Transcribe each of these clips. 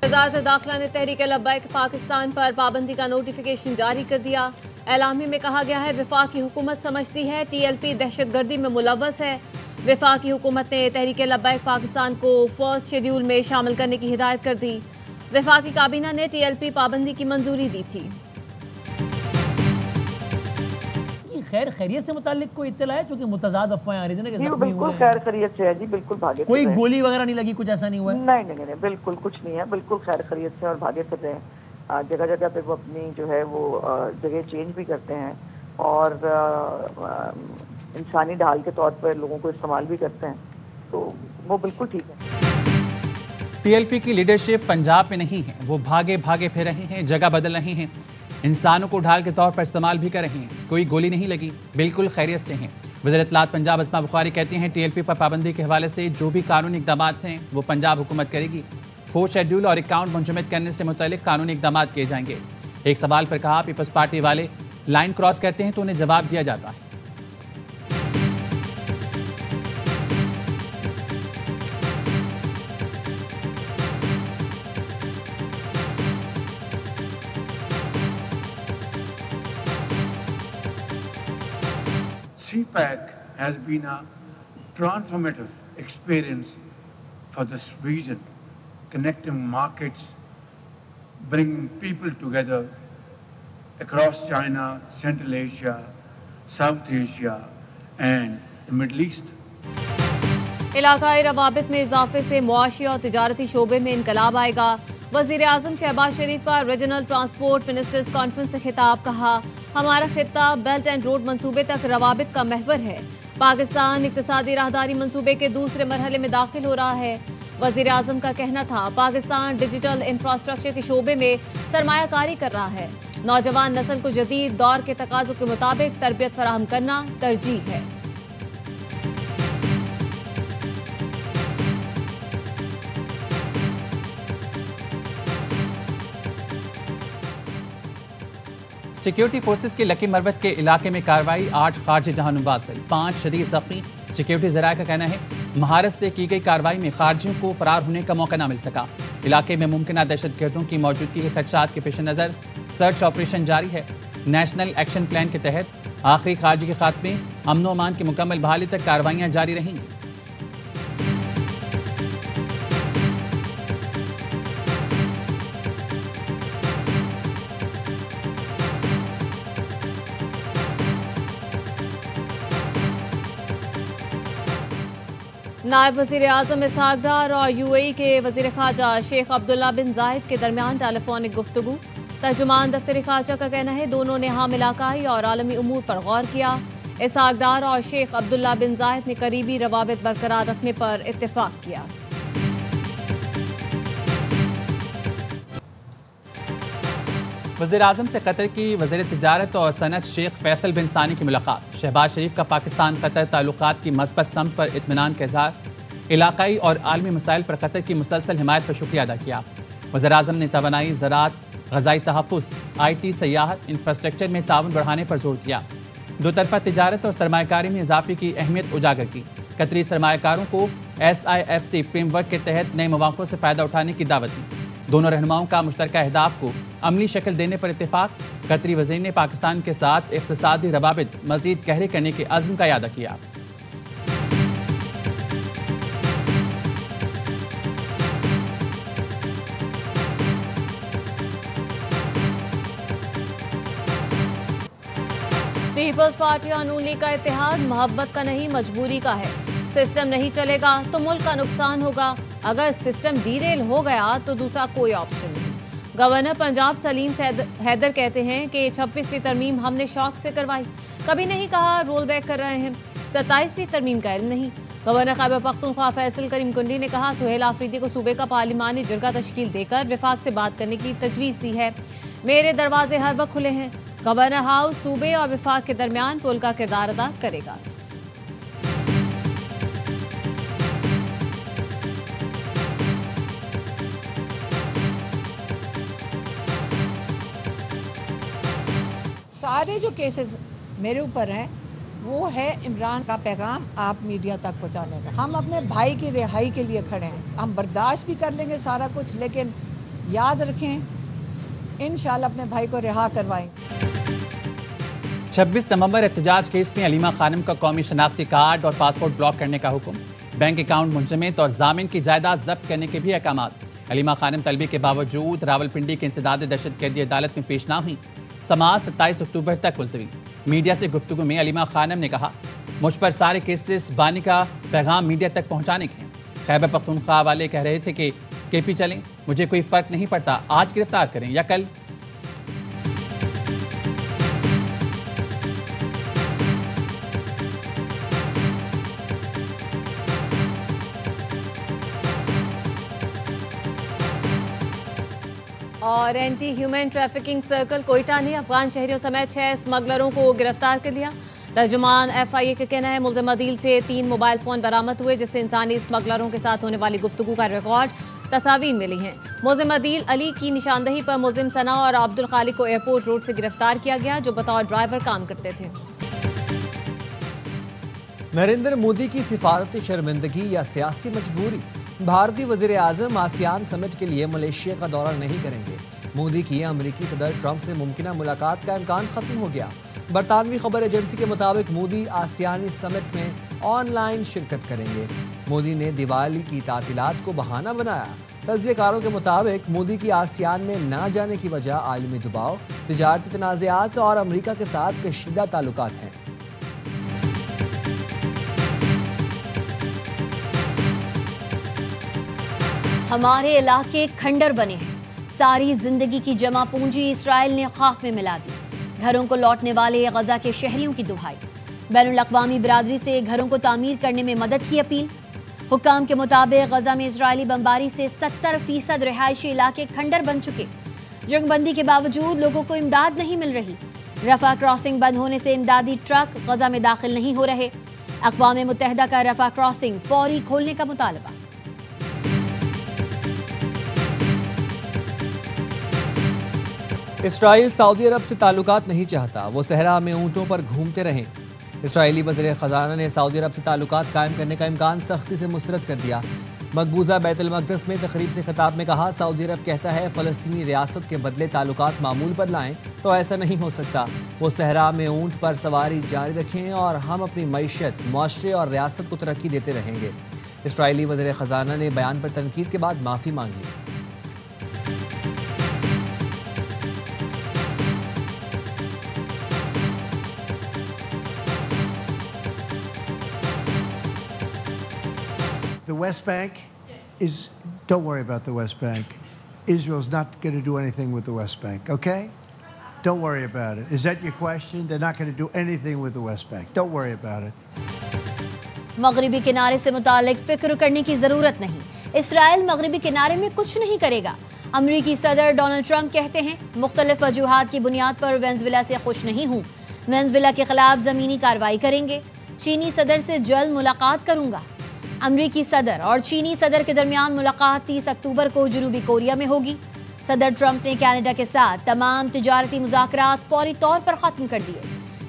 वज़ारत दाखिला ने तहरीक लब्बैक पाकिस्तान पर पाबंदी का नोटिफिकेशन जारी कर दिया। एलामी में कहा गया है वफाकी हुकूमत समझती है TLP दहशतगर्दी में मुलव्वस है। वफाकी हुकूमत ने तहरीक लब्बैक पाकिस्तान को फर्स्ट शेड्यूल में शामिल करने की हिदायत कर दी। वफाकी काबीना ने TLP पाबंदी की मंजूरी दी थी। खैर खैरियत से मुतालिक कोई इत्तला है, चूंकि मुतजाद अफवाहें आ रही थी ना कि जी बिल्कुल खैर खैरियत से है जी, बिल्कुल भागे कोई गोली वगैरह नहीं लगी, कुछ ऐसा नहीं हुआ है? नहीं, बिल्कुल कुछ नहीं है, बिल्कुल खैर खैरियत से और भागे फिर रहे हैं। जगह जगह पे वो अपनी जो है वो जगह चेंज भी करते हैं और इंसानी ढाल के तौर पर लोगों को इस्तेमाल भी करते हैं, तो वो बिल्कुल ठीक है। TLP की लीडरशिप पंजाब में नहीं है, वो भागे भागे फिर रहे हैं, जगह बदल रहे हैं, इंसानों को ढाल के तौर पर इस्तेमाल भी कर रहे हैं। कोई गोली नहीं लगी, बिल्कुल खैरियत से हैं। वज़ीर इत्तलात पंजाब अस्मा बुखारी कहती हैं TLP पर पाबंदी के हवाले से जो भी कानूनी इक़दाम हैं वो पंजाब हुकूमत करेगी। फोर्थ शेड्यूल और अकाउंट मुंजमद करने से मुतल्लिक कानूनी इक़दाम किए जाएंगे। एक सवाल पर कहा पीपल्स पार्टी वाले लाइन क्रॉस करते हैं तो उन्हें जवाब दिया जाता है। CPAC has been a transformative experience for this region, connecting markets, bringing people together across China, Central Asia, South Asia and the Middle East. इलाकाई रवाबित में इजाफे से मुआशी और तिजारती शोबे में इनकलाब आएगा। वज़ीर आज़म शहबाज शरीफ का रीजनल ट्रांसपोर्ट मिनिस्टर्स कॉन्फ्रेंस से खिताब। कहा हमारा खित्ता बेल्ट एंड रोड मंसूबे तक रवाबित का महवर है। पाकिस्तान इक्तिसादी राहदारी मंसूबे के दूसरे मरहले में दाखिल हो रहा है। वज़ीर आज़म का कहना था पाकिस्तान डिजिटल इंफ्रास्ट्रक्चर के शोबे में सरमायाकारी कर रहा है। नौजवान नस्ल को जदीद दौर के तकाज़ों के मुताबिक तरबियत फराहम करना तरजीह है। सिक्योरिटी फोर्सेस के लकी मरवत के इलाके में कार्रवाई, 8 खारजी जहानुबाज से 5 शदीद जख्मी। सिक्योरिटी ज़राए का कहना है महारत से की गई कार्रवाई में खारजियों को फरार होने का मौका न मिल सका। इलाके में मुमकिन दहशतगर्दों की मौजूदगी के खदशात के पेश नज़र सर्च ऑपरेशन जारी है। नेशनल एक्शन प्लान के तहत आखिरी खारजी के खात्मे, अमन व अमान की मुकम्मल बहाली तक कार्रवाइयाँ जारी रहेंगी। नायब वज़ीर आज़म इसहाक डार और UAE के वज़ीर ख़ारजा शेख अब्दुल्ला बिन जायद के दरमियान टेलीफोनिक गुफ्तगू। तर्जुमान दफ्तर ख़ारजा का कहना है दोनों ने अहम इलाकाई और आलमी उमूर पर गौर किया। इसहाक डार और शेख अब्दुल्ला बिन जायद ने करीबी रवाबित बरकरार रखने पर इत्तेफाक किया। वज़ीर आज़म से कतर की वज़ीर तिजारत और सनत शेख फैसल बिन सानी की मुलाकात। शहबाज शरीफ का पाकिस्तान कतर ताल्लुकात की मस्बत समत पर इत्मीनान का इज़हार। इलाकाई और आलमी मसाइल पर कतर की मुसलसल हिमायत पर शुक्रिया अदा किया। वज़ीर आज़म ने तवानाई, ज़राअत, ग़ज़ाई तहफ़्फ़ुज़, IT, सयाहत, इंफ्रास्ट्रक्चर में ताउन बढ़ाने पर जोर दिया। दो तरफ़ा तिजारत और सरमायाकारी में इजाफे की अहमियत उजागर की। कतरी सरमायाकारों को SIFC फ्रेमवर्क के तहत नए मौक़ों से फ़ायदा उठाने की दावत दी। दोनों रहनुमाओं का मुश्तरका अहदाफ को अमली शक्ल देने पर इत्तेफाक। कतरी वज़ीर ने पाकिस्तान के साथ इक़्तिसादी रवाबित मज़ीद गहरे करने के अज़्म का याद किया। पीपल्स पार्टी और नून लीग का इत्तेहाद मोहब्बत का नहीं मजबूरी का है। सिस्टम नहीं चलेगा तो मुल्क का नुकसान होगा। अगर सिस्टम डीरेल हो गया तो दूसरा कोई ऑप्शन नहीं। गवर्नर पंजाब सलीम हैदर कहते हैं कि 26वीं तरमीम हमने शौक से करवाई, कभी नहीं कहा रोल बैक कर रहे हैं। 27वीं तरमीम का इल्म नहीं। गवर्नर खैबर पख्तूनख्वा फैसल करीम कुंडी ने कहा सुहेल आफरीदी को सूबे का पार्लिमानी जरगा तश्कील देकर विफाक से बात करने की तजवीज़ दी है। मेरे दरवाजे हर वक्त खुले हैं। गवर्नर हाउस सूबे और विफाक के दरमियान पुल का किरदार अदा करेगा। सारे जो केसेस मेरे ऊपर हैं वो है इमरान का पैगाम आप मीडिया तक पहुंचाने का। हम अपने भाई की रिहाई के लिए खड़े हैं। हम बर्दाश्त भी कर लेंगे सारा कुछ, लेकिन याद रखें, इंशाल्लाह अपने भाई को रिहा करवाएंगे। 26 नवंबर एहतजाज केस में अलीमा खानम का कौमी शनाख्ती कार्ड और पासपोर्ट ब्लॉक करने का हुक्म, बैंक अकाउंट मुंजमद और जामिन की जायदाद जब्त करने के भी अहकाम। अलीमा खानम तलबी के बावजूद रावलपिंडी के इंसदाद दहशतगर्दी अदालत में पेश ना हुई। समाअत 27 अक्टूबर तक मुलतवी। मीडिया से गुफ्तगू में अलीमा खानम ने कहा, मुझ पर सारे केसेस बानी का पैगाम मीडिया तक पहुंचाने के हैं। खैबर पख्तूनख्वा वाले कह रहे थे कि केपी चलें, मुझे कोई फर्क नहीं पड़ता, आज गिरफ्तार करें या कल। और anti human trafficking circle Quetta ने अफगान शहरियों समेत 6 स्मगलरों को गिरफ्तार कर लिया। तर्जुमान FIA का कहना है मुल्ज़िम अदील से 3 मोबाइल फ़ोन बरामद हुए, जिससे इंसानी स्मगलरों के साथ होने वाली गुफ्तगू का रिकॉर्ड, तस्वीर मिली हैं। मुल्ज़िम अदील अली की निशानदही पर मुल्ज़िम सना और अब्दुल खालिक को एयरपोर्ट रोड से गिरफ्तार किया गया, जो बतौर ड्राइवर काम करते थे। नरेंद्र मोदी की सिफारती शर्मिंदगी या सियासी मजबूरी? भारतीय वज़ीर आज़म आसियान समिट के लिए मलेशिया का दौरा नहीं करेंगे। मोदी की अमेरिकी सदर ट्रंप से मुमकिन मुलाकात का इम्कान खत्म हो गया। बरतानवी खबर एजेंसी के मुताबिक मोदी आसियानी समिट में ऑनलाइन शिरकत करेंगे। मोदी ने दिवाली की तातीलात को बहाना बनाया। तज्ज़ियाकारों के मुताबिक मोदी की आसियान में ना जाने की वजह आलमी दबाव, तिजारती तनाज़ात और अमेरिका के साथ कशीदा ताल्लुकात हैं। हमारे इलाके खंडर बने हैं, सारी जिंदगी की जमा पूंजी इसराइल ने खाक में मिला दी। घरों को लौटने वाले गजा के शहरियों की दुहाई, बैनुल अक़वामी बिरादरी से घरों को तामीर करने में मदद की अपील। हुक्काम के मुताबिक गजा में इजरायली बमबारी से 70% रिहायशी इलाके खंडर बन चुके। जंगबंदी के बावजूद लोगों को इमदाद नहीं मिल रही। रफा क्रॉसिंग बंद होने से इमदादी ट्रक गजा में दाखिल नहीं हो रहे। अक़वाम मुत्तहिदा का रफा क्रॉसिंग फौरी खोलने का मुतालबा। इसराइल सऊदी अरब से ताल्लुकात नहीं चाहता, वो सहरा में ऊँटों पर घूमते रहें। इसराइली वज़ीर ख़ज़ाना ने सऊदी अरब से ताल्लुकात कायम करने का इम्कान सख्ती से मुस्तरद कर दिया। मकबूजा बैतुल मक़दस में तकरीब से खिताब में कहा, सऊदी अरब कहता है फ़लस्तीनी रियासत के बदले ताल्लुकात मामूल पर लाएं, तो ऐसा नहीं हो सकता। वो सहरा में ऊँट पर सवारी जारी रखें और हम अपनी मईशत, मुआशरे और रियासत को तरक्की देते रहेंगे। इसराइली वज़ीर ख़ज़ाना ने बयान पर तनकीद के बाद माफ़ी मांग ली। The West Bank is, don't worry about the West Bank. Israel's not going to do anything with the West Bank, okay? Don't worry about it. Is that your question? They're not going to do anything with the West Bank. Don't worry about it. मगरिबी किनारे से मुतालिक फिक्र करने की जरूरत नहीं। Israel मगरिबी किनारे में कुछ नहीं करेगा। अमरीकी सदर डोनाल्ड ट्रंप कहते हैं, मुख्तलिफ वजूहात की बुनियाद पर वेनेजुएला से खुश नहीं हूँ। वेनेजुएला के खिलाफ जमीनी कार्रवाई करेंगे। चीनी सदर से जल्द मुलाकात करूंगा। अमरीकी सदर और चीनी सदर के दरमियान मुलाकात 30 अक्टूबर को जनूबी कोरिया में होगी। सदर ट्रंप ने कनाडा के साथ तमाम तिजारती मुज़ाकरात फौरी तौर पर ख़त्म कर दिए।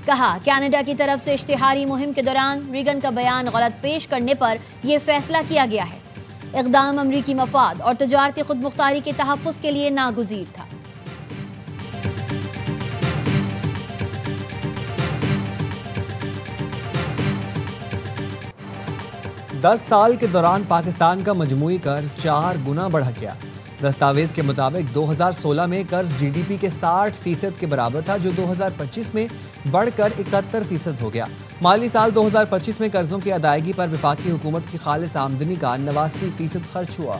कहा, कनाडा की तरफ से इश्तिहारी मुहिम के दौरान रीगन का बयान गलत पेश करने पर यह फैसला किया गया है। इक़दाम अमरीकी मफाद और तिजारती खुदमुख्तारी के तहफ़्फ़ुज़ के लिए नागुज़ीर था। दस साल के दौरान पाकिस्तान का मजमूई कर्ज 4 गुना बढ़ गया। दस्तावेज के मुताबिक 2016 में कर्ज GDP के 60% के बराबर था, जो 2025 में बढ़कर 71% हो गया। माली साल 2025 में कर्जों की अदायगी पर वफाकी हुकूमत की खालिस आमदनी का 89% खर्च हुआ।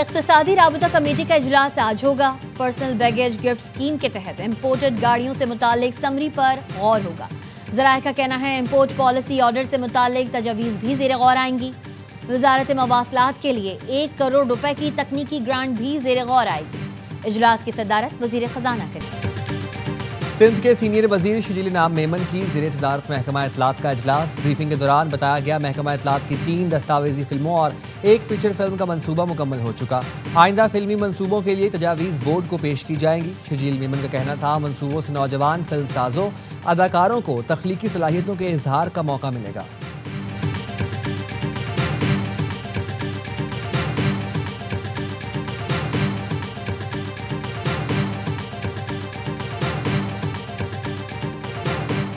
इक़्तिसादी राबता कमेटी का इजलास आज होगा। पर्सनल बैगेज गिफ्ट स्कीम के तहत इम्पोर्टेड गाड़ियों से मुतालिक समरी पर गौर होगा। ज़राए का कहना है, इम्पोर्ट पॉलिसी ऑर्डर से मुतालिक तजावीज़ भी ज़ेर गौर आएंगी। वज़ारत मवासलात के लिए 1 करोड़ रुपए की तकनीकी ग्रांट भी ज़ेर गौर आएगी। इजलास की सदारत वज़ीर ख़ज़ाना करेंगे। सिंध के सीनियर वजीर शजील इनाम मेमन की ज़ेर सदारत महकमा इत्तलात का इजलास। ब्रीफिंग के दौरान बताया गया महकमा इत्तलात की 3 दस्तावेजी फिल्मों और 1 फीचर फिल्म का मंसूबा मुकम्मल हो चुका। आइंदा फिल्मी मंसूबों के लिए तजावीज़ बोर्ड को पेश की जाएंगी। शजील मेमन का कहना था मंसूबों से नौजवान फिल्म साजों अदाकारों को तख्लीकी सलाहियतों के इजहार का मौका मिलेगा।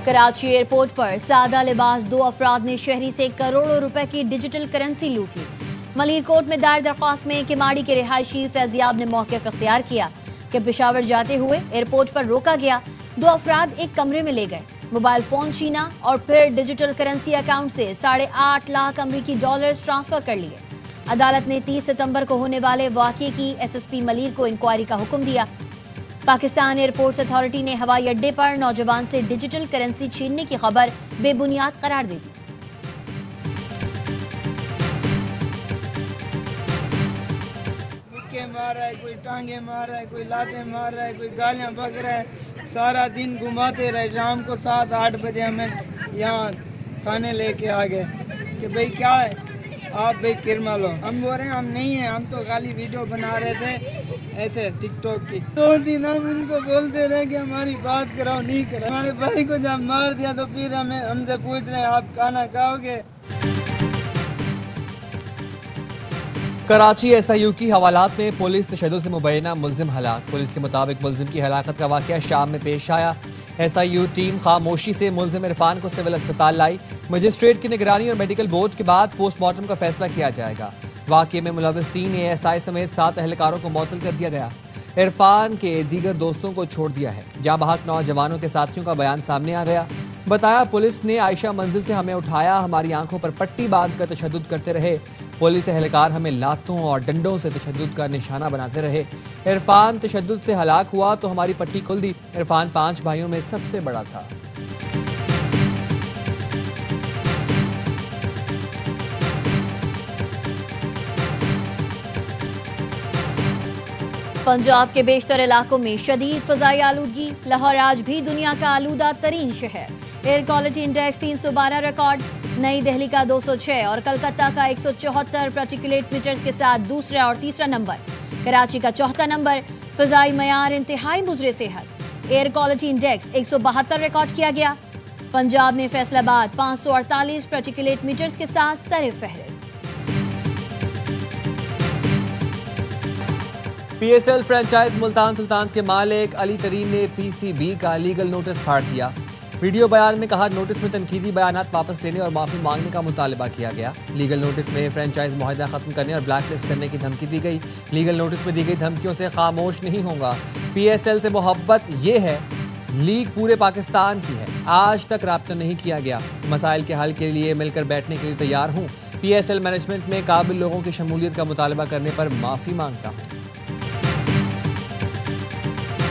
कराची एयरपोर्ट पर सादा लिबास 2 अफराद ने शहरी से करोड़ों रुपए की डिजिटल करेंसी लूट ली। मलीरकोट में दायर दरख्वास्त में किमाड़ी के रिहायशी फैजियाब ने मौक़िफ़ इख्तियार किया कि पेशावर जाते हुए एयरपोर्ट पर रोका गया। 2 अफराद एक कमरे में ले गए, मोबाइल फ़ोन छीना और फिर डिजिटल करेंसी अकाउंट से 8.5 लाख अमरीकी डॉलर्स ट्रांसफ़र कर लिए। अदालत ने 30 सितंबर को होने वाले वाक़े की SSP मलीर को इंक्वायरी का हुक्म दिया। पाकिस्तान एयरपोर्ट्स अथॉरिटी ने हवाई अड्डे पर नौजवान से डिजिटल करेंसी छीनने की खबर बेबुनियाद करार दे दी। मुक्के मार रहा है, कोई टांगे मार रहा है, कोई लाते मार रहा है, कोई गालियां बक रहा है। सारा दिन घुमाते रहे। शाम को 7-8 बजे हमें यहाँ खाने लेके आ गए कि भाई क्या है, आप भाई किरमा लो। हम बोल रहे हैं हम नहीं है, हम तो खाली वीडियो बना रहे थे ऐसे टिकटॉक की। 2 दिन हम उनको बोलते रहे कि हमारी बात कराओ, नहीं करा। हमारे भाई को जब मार दिया तो फिर हमसे पूछ रहे हैं आप खाना खाओगे। कराची SIU की हवालात में पुलिस तशद्दुद से मुबैना मुलजिम हलाक। पुलिस के मुताबिक मुलजिम की हलाकत का वाक़या शाम में पेश आया। SIU टीम खामोशी से मुलजिम इरफान को सिविल अस्पताल लाई। मजिस्ट्रेट की निगरानी और मेडिकल बोर्ड के बाद पोस्टमार्टम का फैसला किया जाएगा। वाक़े में मुलविस 3 ASI समेत 7 एहलकारों को मुअत्तल कर दिया गया। इरफान के दीगर दोस्तों को छोड़ दिया है। जहाँ बहक नौजवानों के साथियों का बयान सामने आ गया। बताया पुलिस ने आयशा मंजिल से हमें उठाया, हमारी आंखों पर पट्टी बांध कर तशद्दुद करते रहे। पुलिस एहलकार हमें लातों और डंडों से तशद्दुद का निशाना बनाते रहे। इरफान तशद्दुद से हलाक हुआ तो हमारी पट्टी खुल दी। इरफान 5 भाइयों में सबसे बड़ा था। पंजाब के बेशतर इलाकों में शदीद फ़ज़ाई आलूदगी। लाहौर आज भी दुनिया का आलूदा तरीन शहर। Air quality index 312 record. नई दिल्ली का 206 और कलकत्ता का 174 पार्टिकुलेट मीटर्स के साथ दूसरा और तीसरा नंबर। कराची का 4था नंबर। फ़ज़ाई मयार इंतहाई मुज़रे सेहत। एयर क्वालिटी इंडेक्स 172 रिकॉर्ड किया गया। पंजाब में फैसलाबाद 548 पार्टिकुलेट मीटर्स के साथ सर फहरिस्त। PSL फ्रेंचाइज मुल्तान सुल्तान्स के मालिक अली तरीन ने PCB का लीगल नोटिस फाड़ दिया। वीडियो बयान में कहा नोटिस में तनकीदी बयानात वापस लेने और माफ़ी मांगने का मुतालबा किया गया। लीगल नोटिस में फ्रेंचाइज मुआहदा ख़त्म करने और ब्लैक लिस्ट करने की धमकी दी गई। लीगल नोटिस में दी गई धमकियों से खामोश नहीं होगा। PSL से मोहब्बत ये है, लीग पूरे पाकिस्तान की है। आज तक राब्ता नहीं किया गया। मसाइल के हल के लिए मिलकर बैठने के लिए तैयार हूँ। PSL मैनेजमेंट में काबिल लोगों की शमूलियत का मुतालबा करने पर माफ़ी मांगता हूँ।